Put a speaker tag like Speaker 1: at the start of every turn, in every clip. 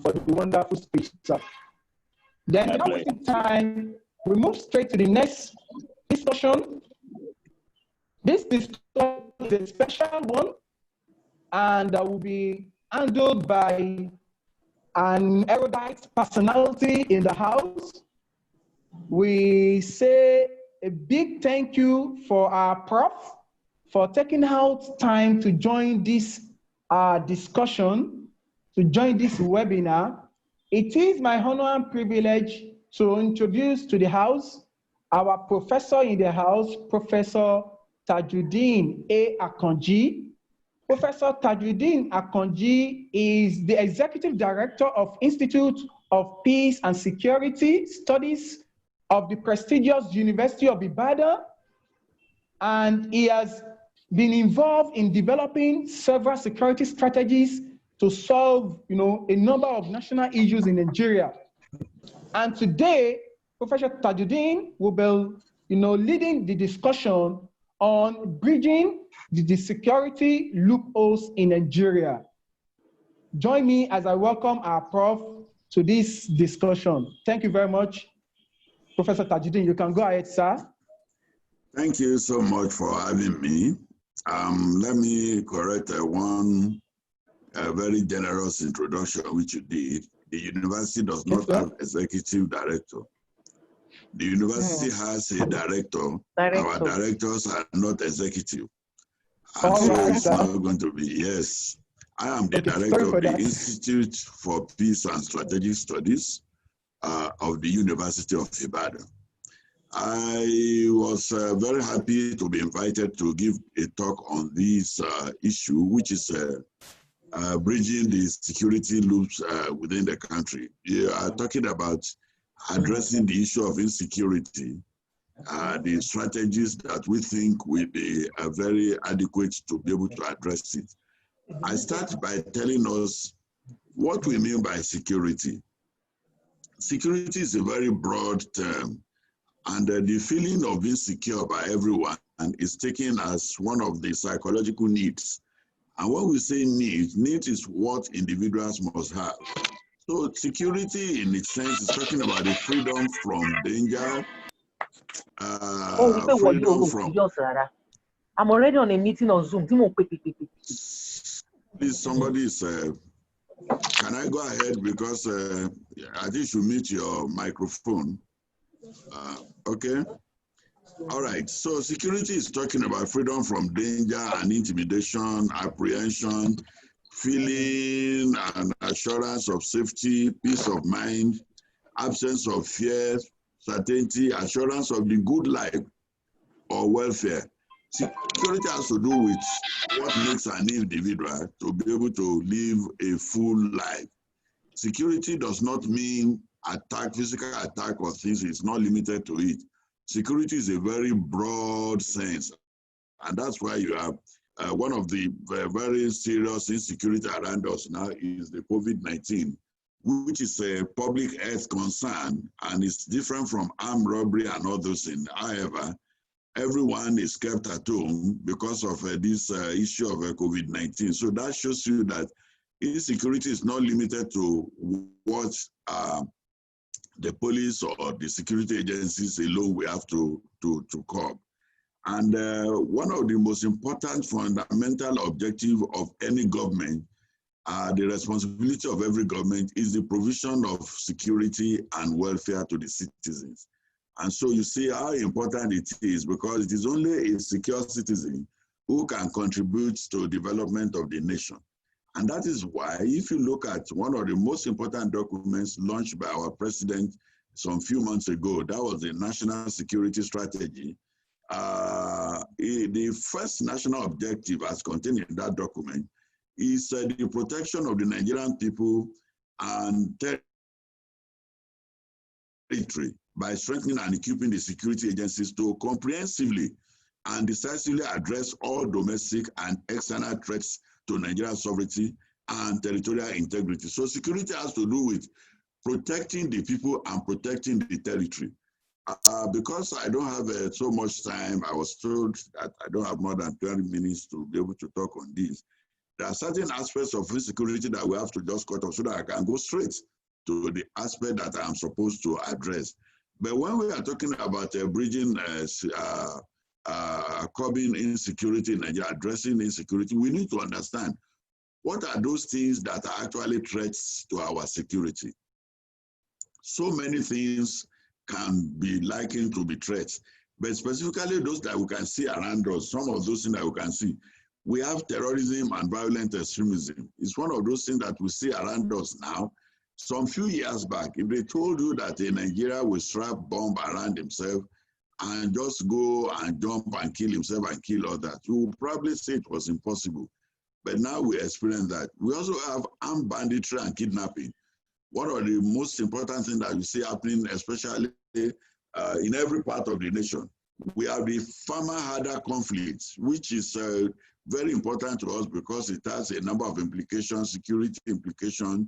Speaker 1: for the wonderful speech, sir. Then, without wasting time, we move straight to the next discussion. This discussion is a special one, and that will be handled by an erudite personality in the house. We say a big thank you for our prof for taking out time to join this discussion, to join this webinar. It is my honor and privilege to introduce to the house our professor in the house, Professor Tajudeen Akanji. Professor Tajudeen Akanji is the Executive Director of Institute of Peace and Security Studies of the prestigious University of Ibadan, and he has been involved in developing several security strategies to solve, a number of national issues in Nigeria. And today, Professor Tajudeen will be, leading the discussion on bridging the security loopholes in Nigeria. Join me as I welcome our prof to this discussion. Thank you very much, Professor Tajudeen. You can go ahead, sir.
Speaker 2: Thank you so much for having me. Let me correct one very generous introduction which you did. The university does not have executive director. The university has a director. Our directors are not executive. And so it's not going to be, yes. I am the director of the Institute for Peace and Strategic Studies of the University of Ibadan. I was very happy to be invited to give a talk on this issue, which is bridging the security loops within the country. You are talking about addressing the issue of insecurity, the strategies that we think will be very adequate to be able to address it. I start by telling us what we mean by security. Security is a very broad term, and the feeling of being secure by everyone is taken as one of the psychological needs. And when we say need is what individuals must have. So security in its sense is talking about the freedom from danger, freedom from...
Speaker 3: I'm already on a meeting on Zoom.
Speaker 2: Please, somebody is... can I go ahead? Because I think you should mute your microphone. Okay. All right. So security is talking about freedom from danger and intimidation, apprehension, feeling and assurance of safety, peace of mind, absence of fear, certainty, assurance of the good life or welfare. Security has to do with what makes an individual to be able to live a full life. Security does not mean attack, physical attack or things. It's not limited to it. Security is a very broad sense. And that's why you have one of the very serious insecurity around us now is the COVID-19, which is a public health concern, and it's different from armed robbery and all those things. However, everyone is kept at home because of this issue of COVID-19. So that shows you that insecurity is not limited to what the police or the security agencies alone we have to curb. And one of the most important fundamental objectives of any government, the responsibility of every government, is the provision of security and welfare to the citizens. And so you see how important it is, because it is only a secure citizen who can contribute to development of the nation. And that is why, if you look at one of the most important documents launched by our president some few months ago, that was the National Security Strategy. The first national objective as contained in that document is the protection of the Nigerian people and territory by strengthening and equipping the security agencies to comprehensively and decisively address all domestic and external threats to Nigeria's sovereignty and territorial integrity. So security has to do with protecting the people and protecting the territory. Because I don't have so much time, I was told that I don't have more than 20 minutes to be able to talk on this. there are certain aspects of insecurity that we have to just cut off so that I can go straight to the aspect that I'm supposed to address. But when we are talking about bridging, curbing insecurity in Nigeria, addressing insecurity, we need to understand what are those things that are actually threats to our security. So many things can be likened to be threats, but specifically those that we can see around us, some of those things that we can see. We have terrorism and violent extremism. It's one of those things that we see around us now. Some few years back, if they told you that in Nigeria will strap bomb around himself and just go and jump and kill himself and kill others, you would probably say it was impossible. But now we experience that. We also have armed banditry and kidnapping. One of the most important things that we see happening, especially in every part of the nation. We have the farmer-herder conflict, which is very important to us because it has a number of implications, security implications,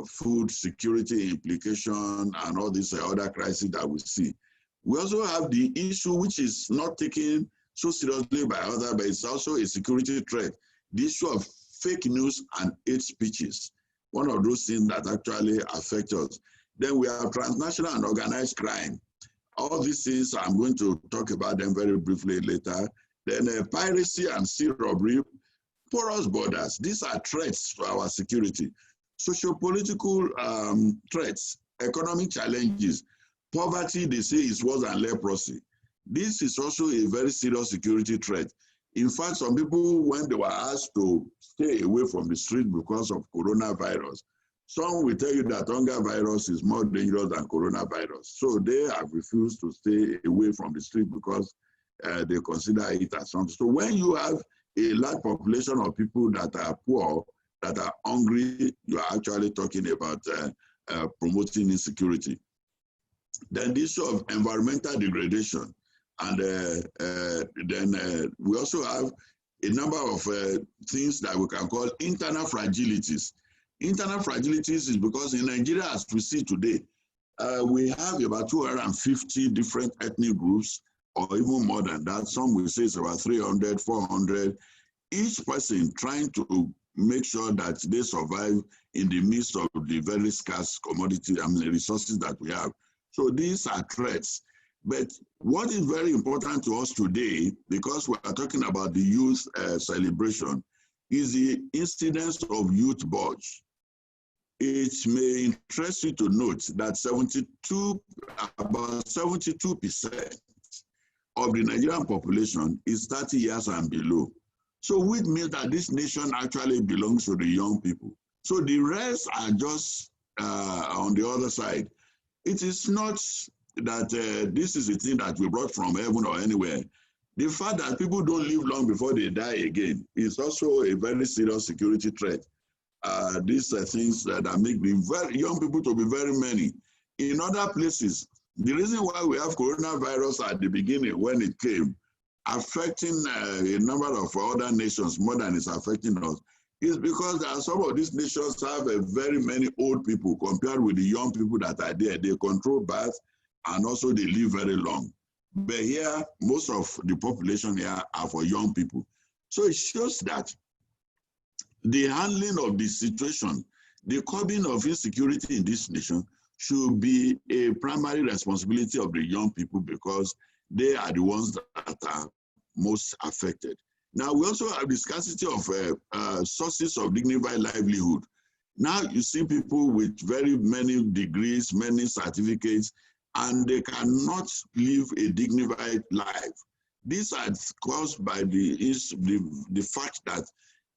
Speaker 2: food security implication, and all these other crises that we see. We also have the issue which is not taken so seriously by others, but it's also a security threat, the issue of fake news and hate speeches, one of those things that actually affect us. Then we have transnational and organized crime. All these things, I'm going to talk about them very briefly later. Then piracy and sea robbery, porous borders, these are threats to our security. Socio-political threats, economic challenges, poverty, they say, is worse than leprosy. This is also a very serious security threat. In fact, some people, when they were asked to stay away from the street because of coronavirus, some will tell you that hunger virus is more dangerous than coronavirus. So they have refused to stay away from the street because they consider it as something. So when you have a large population of people that are poor, that are hungry, you are actually talking about promoting insecurity. Then the issue of environmental degradation. And then we also have a number of things that we can call internal fragilities. Internal fragilities is because in Nigeria, as we see today, we have about 250 different ethnic groups, or even more than that. Some will say it's about 300, 400. Each person trying to make sure that they survive in the midst of the very scarce commodity and resources that we have. So these are threats. But what is very important to us today, because we are talking about the youth celebration, is the incidence of youth bulge. It may interest you to note that about 72% of the Nigerian population is 30 years and below. So which means that this nation actually belongs to the young people. So the rest are just on the other side. It is not that this is a thing that we brought from heaven or anywhere. The fact that people don't live long before they die again is also a very serious security threat. These are things that make the very young people to be very many. In other places, the reason why we have coronavirus at the beginning when it came, affecting a number of other nations more than it's affecting us, is because some of these nations have very many old people compared with the young people that are there. They control birth and also they live very long. But here, most of the population here are for young people. So it shows that the handling of the situation, the curbing of insecurity in this nation should be a primary responsibility of the young people because they are the ones that are most affected. Now, we also have the scarcity of sources of dignified livelihood. Now you see people with very many degrees, many certificates, and they cannot live a dignified life. These are caused by the fact that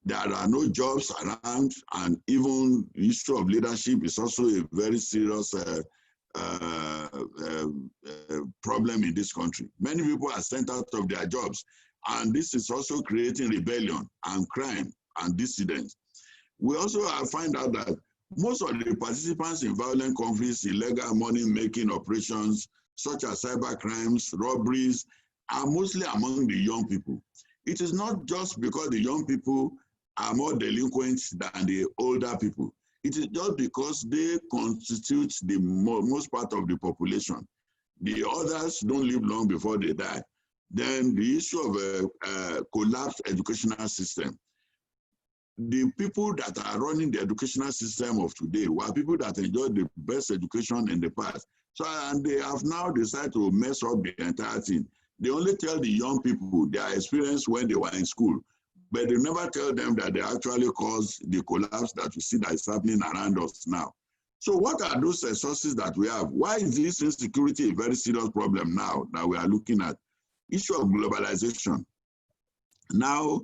Speaker 2: there are no jobs around, and even the issue of leadership is also a very serious problem in this country. Many people are sent out of their jobs, and this is also creating rebellion and crime and dissidence. We also find out that most of the participants in violent conflicts, illegal money-making operations, such as cyber crimes, robberies, are mostly among the young people. It is not just because the young people are more delinquent than the older people. It is just because they constitute the most part of the population. The others don't live long before they die. Then the issue of a collapsed educational system. The people that are running the educational system of today were people that enjoyed the best education in the past. So, and they have now decided to mess up the entire thing. They only tell the young people their experience when they were in school, but they never tell them that they actually caused the collapse that we see that is happening around us now. So what are those sources that we have? Why is this insecurity a very serious problem now that we are looking at? Issue of globalization. Now,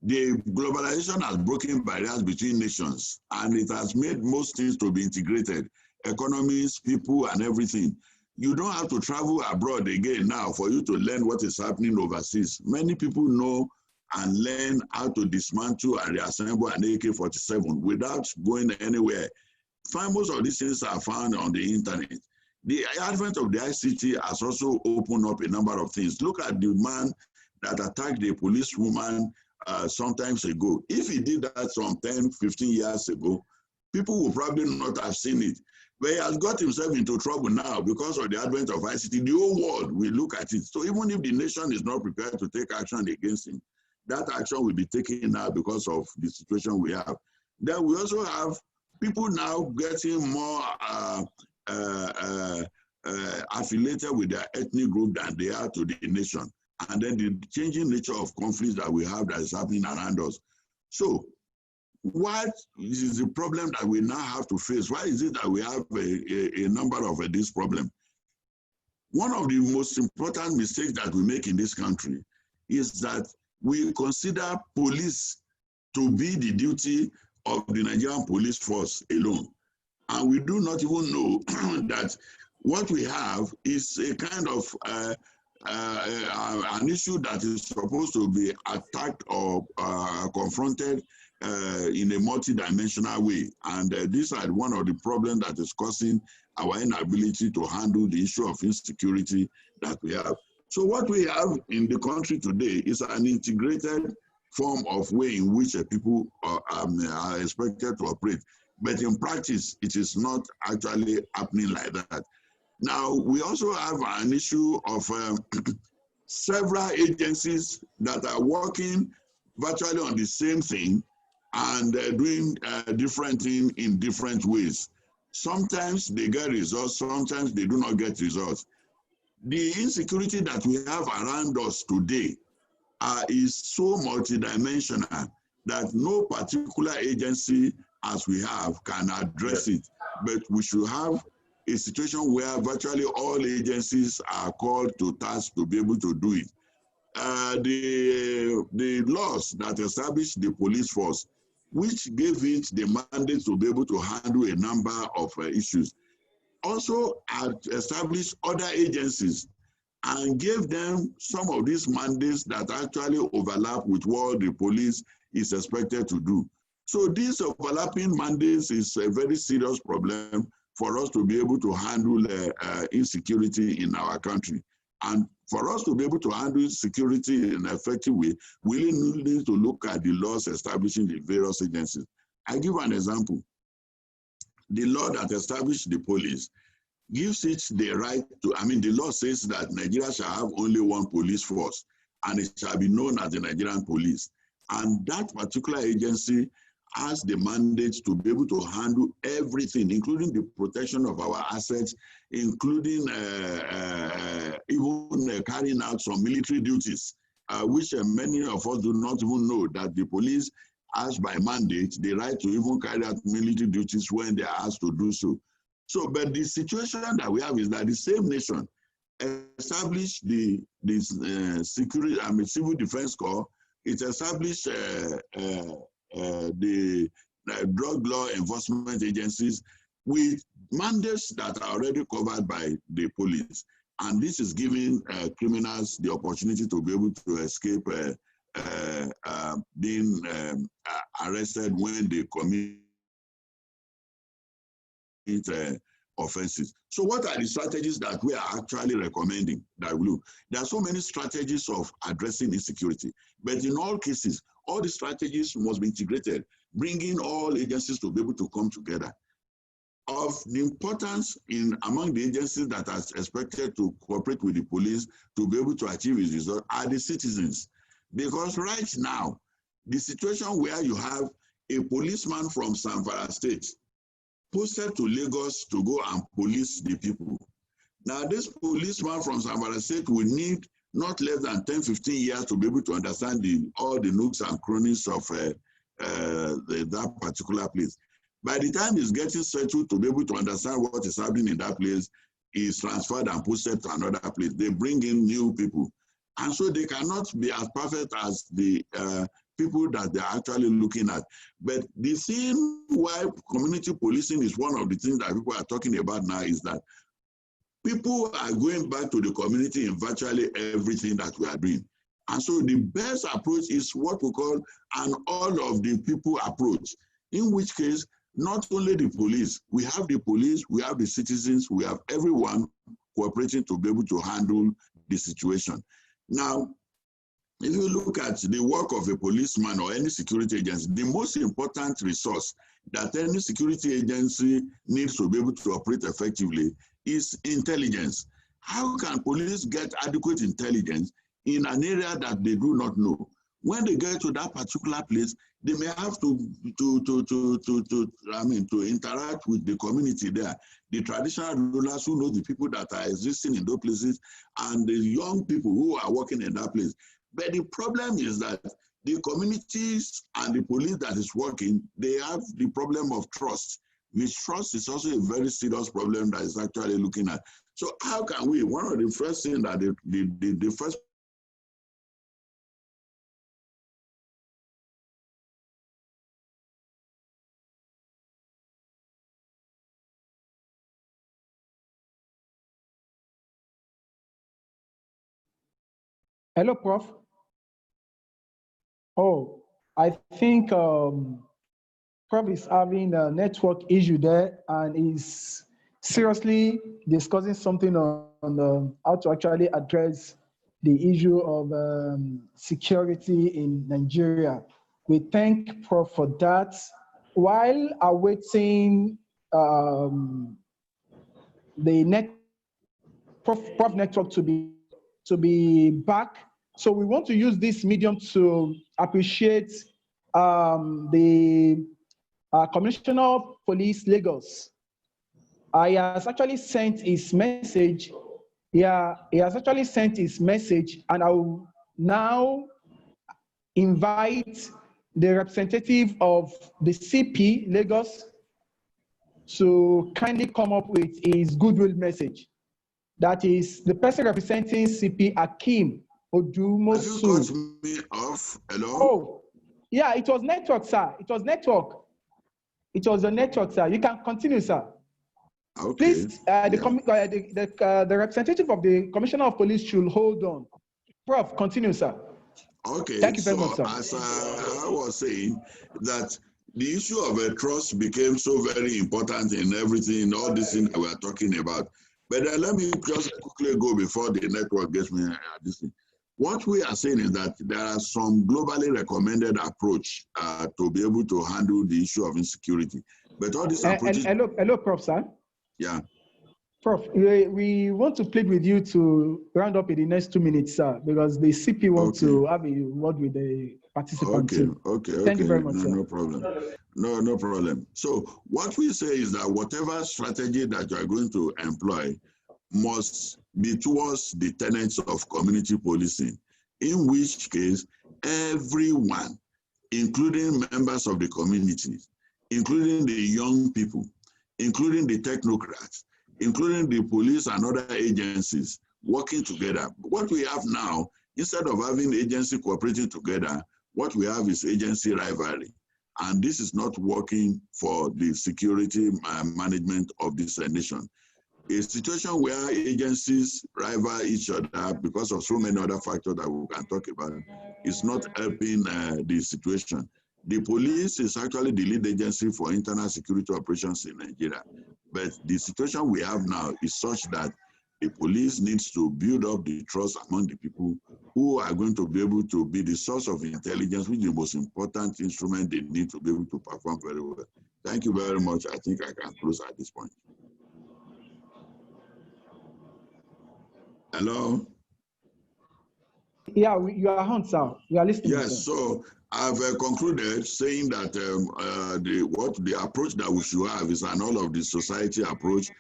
Speaker 2: the globalization has broken barriers between nations, and it has made most things to be integrated, economies, people, and everything. You don't have to travel abroad again now for you to learn what is happening overseas. Many people know and learn how to dismantle and reassemble an AK-47 without going anywhere. Most of these things are found on the internet. The advent of the ICT has also opened up a number of things. Look at the man that attacked the policewoman sometimes ago. If he did that some 10, 15 years ago, people would probably not have seen it. But he has got himself into trouble now because of the advent of ICT. The whole world will look at it. So even if the nation is not prepared to take action against him, that action will be taken now because of the situation we have. Then we also have people now getting more affiliated with their ethnic group than they are to the nation. And then the changing nature of conflicts that we have that is happening around us. So what is the problem that we now have to face? Why is it that we have a number of this problem? One of the most important mistakes that we make in this country is that we consider police to be the duty of the Nigerian police force alone. And we do not even know that what we have is a kind of an issue that is supposed to be attacked or confronted in a multidimensional way. And these are one of the problems that is causing our inability to handle the issue of insecurity that we have. So what we have in the country today is an integrated form of way in which people are expected to operate. But in practice, it is not actually happening like that. Now, we also have an issue of several agencies that are working virtually on the same thing and doing different things in different ways. Sometimes they get results, sometimes they do not get results. The insecurity that we have around us today is so multidimensional that no particular agency as we have can address it. But we should have a situation where virtually all agencies are called to task to be able to do it. The laws that establish the police force, which gave it the mandate to be able to handle a number of issues, also established other agencies and gave them some of these mandates that actually overlap with what the police is expected to do. So these overlapping mandates is a very serious problem for us to be able to handle insecurity in our country. And for us to be able to handle security in an effective way, we need to look at the laws establishing the various agencies. I give an example. The law that established the police gives it the right to, the law says that Nigeria shall have only one police force, and it shall be known as the Nigerian police. And that particular agency has the mandate to be able to handle everything, including the protection of our assets, including even carrying out some military duties, which many of us do not even know that the police has by mandate the right to even carry out military duties when they are asked to do so. So, but the situation that we have is that the same nation established the security, Civil Defense Corps. It established the drug law enforcement agencies with mandates that are already covered by the police. And this is giving criminals the opportunity to be able to escape being arrested when they commit offenses. So what are the strategies that we are actually recommending that we look? There are so many strategies of addressing insecurity, but in all cases, all the strategies must be integrated, bringing all agencies to be able to come together. of the importance among the agencies that are expected to cooperate with the police to be able to achieve its result are the citizens. Because right now, the situation where you have a policeman from Zamfara State posted to Lagos to go and police the people. Now, this policeman from Zamfara State will need not less than 10, 15 years to be able to understand all the nooks and crannies of that particular place. By the time he's getting settled to be able to understand what is happening in that place, he's transferred and posted to another place. They bring in new people. And so they cannot be as perfect as the people that they're actually looking at. But the thing why community policing is one of the things that people are talking about now is that people are going back to the community in virtually everything that we are doing. And so the best approach is what we call an all of the people approach, in which case, not only the police, we have the citizens, we have everyone cooperating to be able to handle the situation. Now, if you look at the work of a policeman or any security agency, the most important resource that any security agency needs to be able to operate effectively is intelligence. How can police get adequate intelligence in an area that they do not know? When they get to that particular place, they may have to interact with the community there, the traditional rulers who know the people that are existing in those places, and the young people who are working in that place. But the problem is that the communities and the police that is working, they have the problem of trust. Mistrust is also a very serious problem that is actually looking at. So how can we, one of the first things that the first
Speaker 1: Hello, Prof. Oh, I think Prof is having a network issue there and is seriously discussing something on how to actually address the issue of security in Nigeria. We thank Prof for that. While awaiting the Prof network to be back, so we want to use this medium to appreciate the Commissioner of Police Lagos. He has actually sent his message. Yeah, he has actually sent his message, and I will now invite the representative of the CP Lagos to kindly come up with his goodwill message. That is the person representing CP Akim Odumosu.
Speaker 2: Have you cut me off? Hello?
Speaker 1: Oh, yeah, it was network, sir. It was network. It was the network, sir. You can continue, sir.
Speaker 2: Okay.
Speaker 1: Please, the representative of the Commissioner of Police should hold on. Prof, continue, sir.
Speaker 2: Okay.
Speaker 1: Thank you very much, sir.
Speaker 2: As I was saying, that the issue of trust became so very important in everything, all these things that we are talking about. But let me just quickly go before the network gets me this thing. What we are saying is that there are some globally recommended approach to be able to handle the issue of insecurity. But all these approaches...
Speaker 1: Hello, Prof, sir.
Speaker 2: Yeah.
Speaker 1: Prof, we want to plead with you to round up in the next 2 minutes, sir, because the CP wants to have a word with the participants.
Speaker 2: Okay.
Speaker 1: Thank you very much, sir.
Speaker 2: No problem. No problem. So what we say is that whatever strategy that you are going to employ must be towards the tenets of community policing, in which case everyone, including members of the community, including the young people, including the technocrats, including the police and other agencies working together. What we have now, instead of having agency cooperating together, what we have is agency rivalry. And this is not working for the security management of this nation. A situation where agencies rival each other because of so many other factors that we can talk about is not helping the situation. The police is actually the lead agency for internal security operations in Nigeria. But the situation we have now is such that the police needs to build up the trust among the people who are going to be able to be the source of intelligence, which is the most important instrument they need to be able to perform very well. Thank you very much. I think I can close at this point. Hello?
Speaker 1: Yeah, you are on, sir. We are listening.
Speaker 2: Yes,
Speaker 1: sir.
Speaker 2: so I've concluded saying that the approach that we should have is an all of the society approach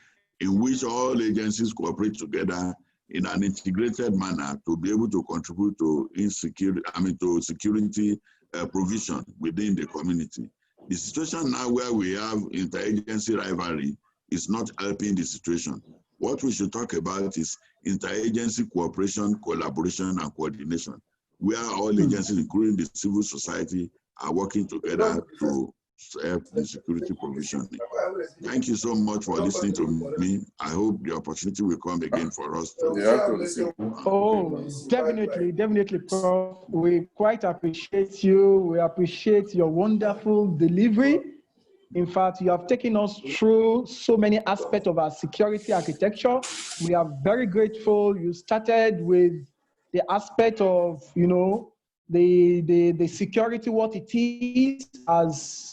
Speaker 2: in which all agencies cooperate together in an integrated manner to be able to contribute to security provision within the community. The situation now where we have interagency rivalry is not helping the situation. What we should talk about is interagency cooperation, collaboration, and coordination, where all agencies, including the civil society, are working together to help the security provisioning. Thank you so much for listening to me. I hope the opportunity will come again for us to.
Speaker 1: Oh, definitely, Prof. We quite appreciate you. We appreciate your wonderful delivery. In fact, you have taken us through so many aspects of our security architecture. We are very grateful. You started with the aspect of, the security, what it is as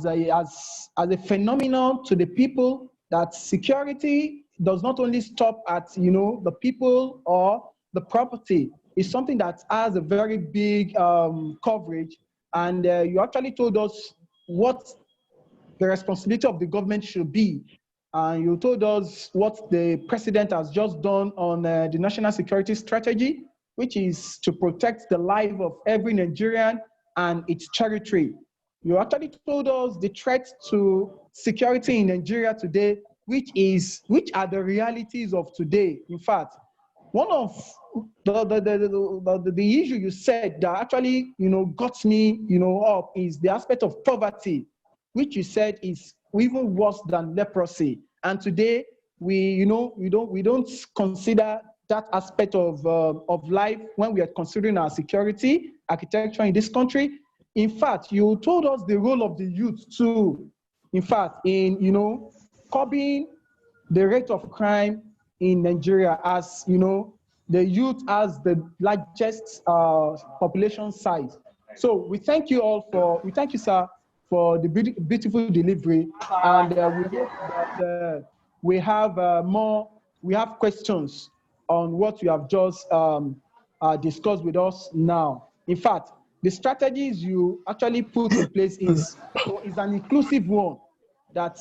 Speaker 1: a phenomenon to the people, that security does not only stop at, the people or the property. It's something that has a very big coverage. And you actually told us what the responsibility of the government should be. And you told us what the president has just done on the national security strategy, which is to protect the life of every Nigerian and its territory. You actually told us the threat to security in Nigeria today, which are the realities of today. In fact, one of the issue you said that actually got me up is the aspect of poverty, which you said is even worse than leprosy. And today we don't consider that aspect of life when we are considering our security architecture in this country. In fact, you told us the role of the youth too. In fact, in curbing the rate of crime in Nigeria, as the youth has the largest population size. So we thank you all we thank you, sir, for the beautiful delivery, and we hope that we have questions on what you have just discussed with us now. In fact, the strategies you actually put in place is an inclusive one that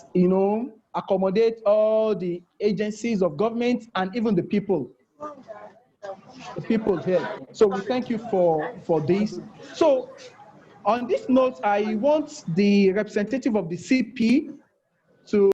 Speaker 1: accommodate all the agencies of government and even the people here. So we thank you for this. So on this note, I want the representative of the CP